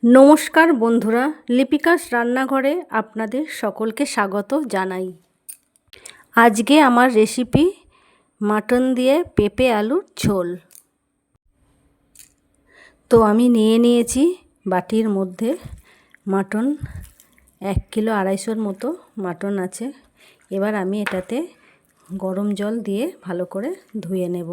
নমস্কার বন্ধুরা, লিপিকাস রান্নাঘরে আপনাদের সকলকে স্বাগত জানাই। আজকে আমার রেসিপি মাটন দিয়ে পেঁপে আলুর ঝোল। তো আমি নিয়ে নিয়েছি বাটির মধ্যে মাটন, 1 কিলো 250-র মতো মাটন আছে। এবার আমি এটাতে গরম জল দিয়ে ভালো করে ধুয়ে নেব।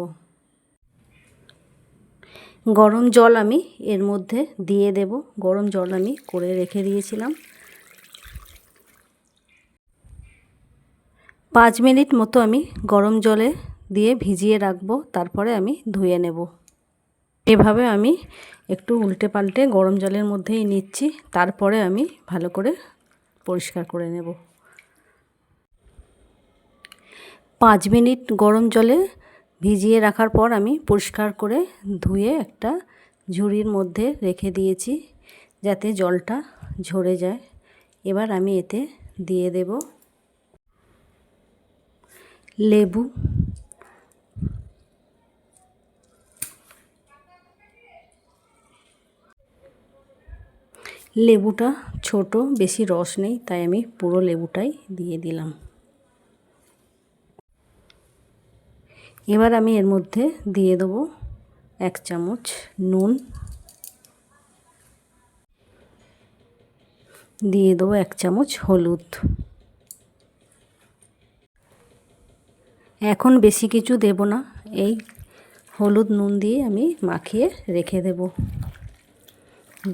গরম জল আমি এর মধ্যে দিয়ে দেব। গরম জল আমি করে রেখে দিয়েছিলাম। 5 মিনিট মতো আমি গরম জলে দিয়ে ভিজিয়ে রাখবো, তারপরে আমি ধুয়ে নেব। এভাবে আমি একটু উল্টে পাল্টে গরম জলের মধ্যেই নিচ্ছি, তারপরে আমি ভালো করে পরিষ্কার করে নেব। 5 মিনিট গরম জলে ভিজিয়ে রাখার পর আমি পরিষ্কার করে ধুয়ে একটা ঝুড়ির মধ্যে রেখে দিয়েছি, যাতে জলটা ঝরে যায়। এবার আমি এতে দিয়ে দেব লেবু, লেবুটা ছোট, বেশি রস নেই, তাই আমি পুরো লেবুটাই দিয়ে দিলাম। এবার আমি এর মধ্যে দিয়ে দেবো 1 চামচ নুন, দিয়ে দেবো 1 চামচ হলুদ। এখন বেশি কিছু দেব না, এই হলুদ নুন দিয়ে আমি মাখিয়ে রেখে দেব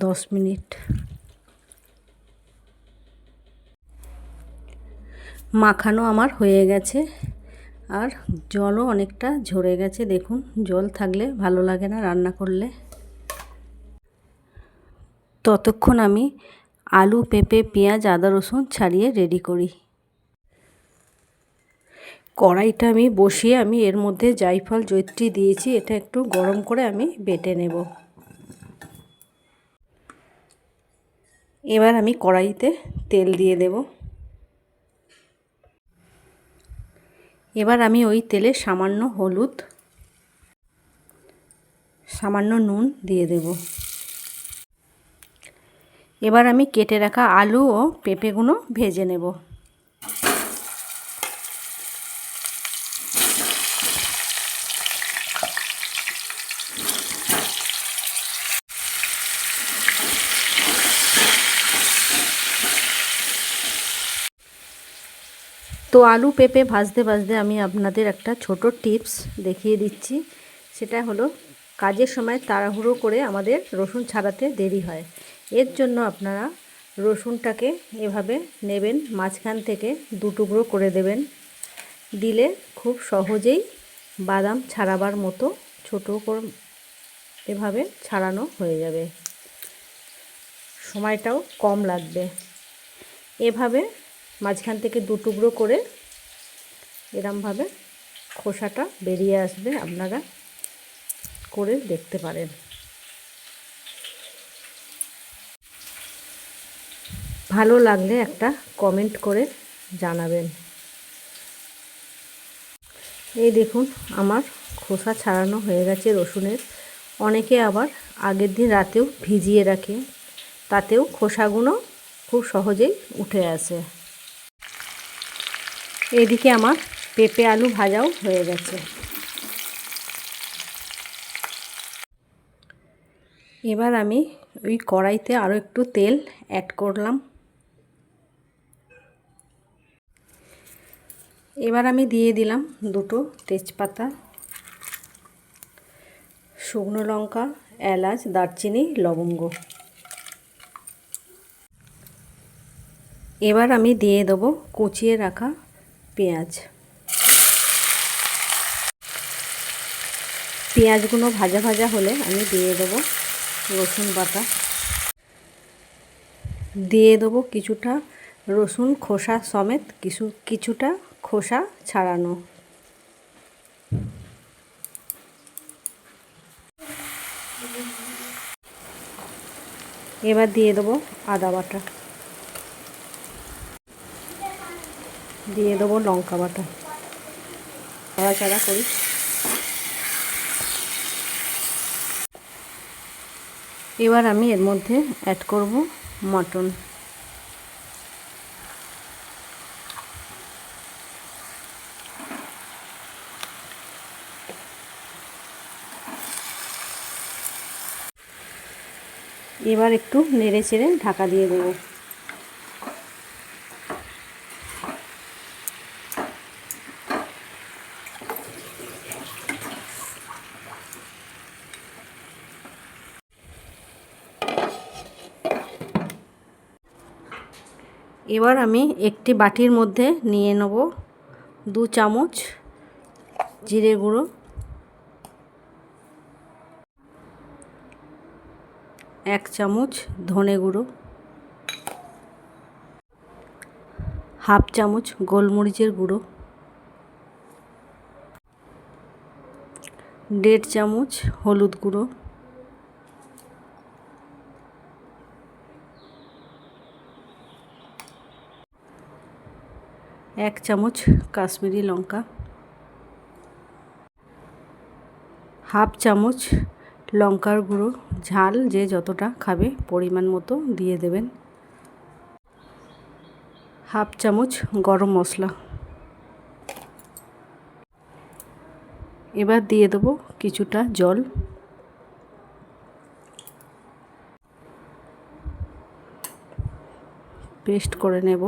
10 মিনিট। মাখানো আমার হয়ে গেছে, আর জলও অনেকটা ঝরে গেছে। দেখুন, জল থাকলে ভালো লাগে না রান্না করলে। ততক্ষণ আমি আলু, পেঁপে, পেঁয়াজ, আদা, রসুন ছাড়িয়ে রেডি করি। কড়াইটা আমি বসিয়ে আমি এর মধ্যে জায়ফল, জয়িত্রী দিয়েছি। এটা একটু গরম করে আমি বেটে নেব। এবার আমি কড়াইতে তেল দিয়ে দেব। এবার আমি ওই তেলে সামান্য হলুদ, সামান্য নুন দিয়ে দেব। এবার আমি কেটে রাখা আলু ও পেঁপেগুলো ভেজে নেব। তো আলু পেঁপে ভাজতে ভাজতে আমি আপনাদের একটা ছোট টিপস দেখিয়ে দিচ্ছি। সেটা হলো, কাজের সময় তাড়াহুড়ো করে আমাদের রসুন ছাড়াতে দেরি হয়। এর জন্য আপনারা রসুনটাকে এভাবে নেবেন, মাঝখান থেকে 2 টুকরো করে দেবেন। দিলে খুব সহজেই বাদাম ছাড়াবার মতো ছোটো করে এভাবে ছাড়ানো হয়ে যাবে, সময়টাও কম লাগবে। এভাবে মাঝখান থেকে 2 টুকরো করে এরমভাবে খোসাটা বেরিয়ে আসবে, আপনারা করে দেখতে পারেন। ভালো লাগলে একটা কমেন্ট করে জানাবেন। এই দেখুন, আমার খোসা ছাড়ানো হয়ে গেছে রসুনের। অনেকে আবার আগের দিন রাতেও ভিজিয়ে রাখে, তাতেও খোসাগুলো খুব সহজেই উঠে আসে। এদিকে আমার পেঁপে আলু ভাজাও হয়ে গেছে। এবার আমি ওই কড়াইতে আরও একটু তেল অ্যাড করলাম। এবার আমি দিয়ে দিলাম 2টো তেজপাতা, শুকনো লঙ্কা, এলাচ, দারচিনি, লবঙ্গ। এবার আমি দিয়ে দেবো কুচিয়ে রাখা পেঁয়াজ। পেঁয়াজগুলো ভাজা ভাজা হলে আমি দিয়ে দেবো রসুন বাটা, দিয়ে দেবো কিছুটা রসুন খোসা সমেত, কিছুটা খোসা ছাড়ানো। এবার দিয়ে দেবো আদা বাটা, দিয়ে দেবো লঙ্কা বাটা। নাড়াচাড়া করি। এবার আমি এর মধ্যে অ্যাড করব মটন। এবার একটু নেড়ে চেড়ে ঢাকা দিয়ে দেবো। এবার আমি একটি বাটির মধ্যে নিয়ে নেব 2 চামচ জিরে গুঁড়ো, 1 চামচ ধনে গুঁড়ো, 1/2 চামচ গোলমরিচের গুঁড়ো, 1.5 চামচ হলুদ গুঁড়ো, 1 চামচ কাশ্মীরি লঙ্কা, 1/2 চামচ লঙ্কার গুঁড়ো, ঝাল যে যতটা খাবে পরিমাণ মতো দিয়ে দেবেন, 1/2 চামচ গরম মশলা। এবার দিয়ে দেবো কিছুটা জল। পেস্ট করে নেব।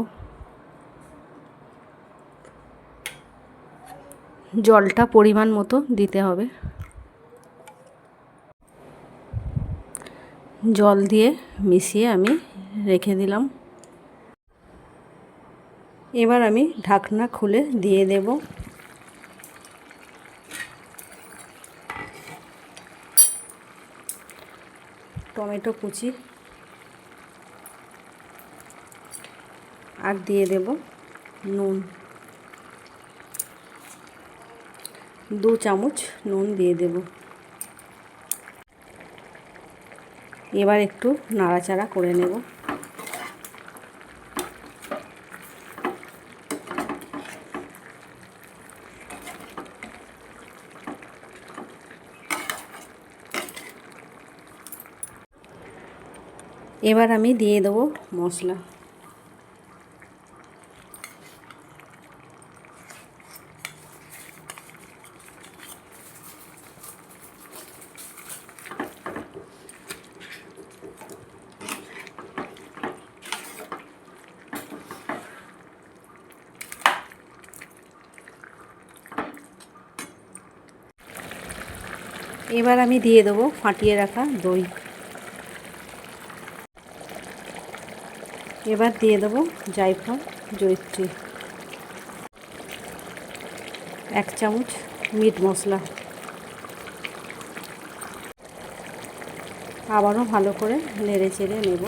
জলটা পরিমাণ মতো দিতে হবে। জল দিয়ে মিশিয়ে আমি রেখে দিলাম। এবার আমি ঢাকনা খুলে দিয়ে দেব। টমেটো কুচি আর দিয়ে দেব নুন, 2 চামচ নুন দিয়ে দেব। এবার একটু নাড়াচাড়া করে নেব। এবার আমি দিয়ে দেব মশলা। এবার আমি দিয়ে দেবো ফাটিয়ে রাখা দই। এবার দিয়ে দেবো জায়ফল জয়িত্রী, 1 চামচ মিট মশলা। আবারও ভালো করে নেড়ে চেড়ে নেব।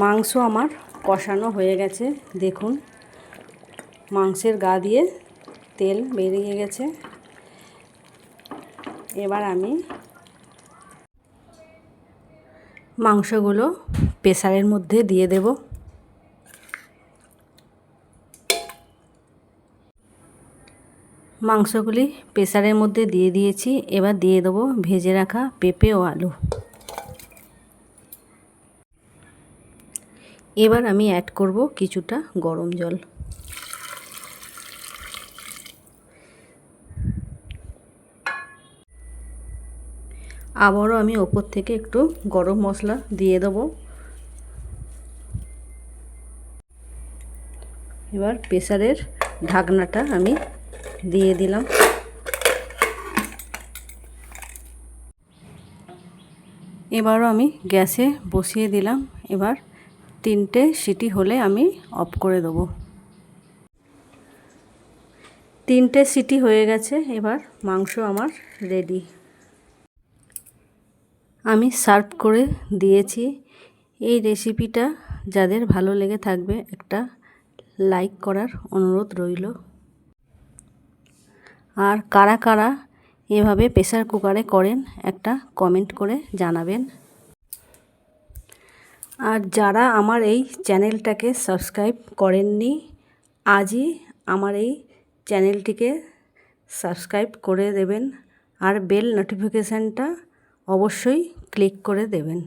মাংস আমার কষানো হয়ে গেছে, দেখুন মাংসের গা দিয়ে তেল বেরিয়ে গেছে। এবার আমি মাংসগুলো প্রেসারের মধ্যে দিয়ে দেব। মাংসগুলি প্রেসারের মধ্যে দিয়ে দিয়েছি। এবার দিয়ে দেবো ভেজে রাখা পেঁপে ও আলু। এবার আমি অ্যাড করব কিছুটা গরম জল। আবারও আমি ওপর থেকে একটু গরম মশলা দিয়ে দেবো। এবার প্রেসারের ঢাকনাটা আমি দিয়ে দিলাম। এবারও আমি গ্যাসে বসিয়ে দিলাম। এবার 3টে সিটি হলে আমি অফ করে দেবো। 3টে সিটি হয়ে গেছে। এবার মাংস আমার রেডি। আমি সার্ভ করে দিয়েছি। এই রেসিপিটা যাদের ভালো লেগে থাকবে একটা লাইক করার অনুরোধ রইল। আর কারা কারা এভাবে প্রেসার কুকারে করেন একটা কমেন্ট করে জানাবেন। আর যারা আমার এই চ্যানেলটাকে সাবস্ক্রাইব করেননি, আজই আমার এই চ্যানেলটিকে সাবস্ক্রাইব করে দেবেন আর বেল নোটিফিকেশানটা অবশ্যই ক্লিক করে দেবেন।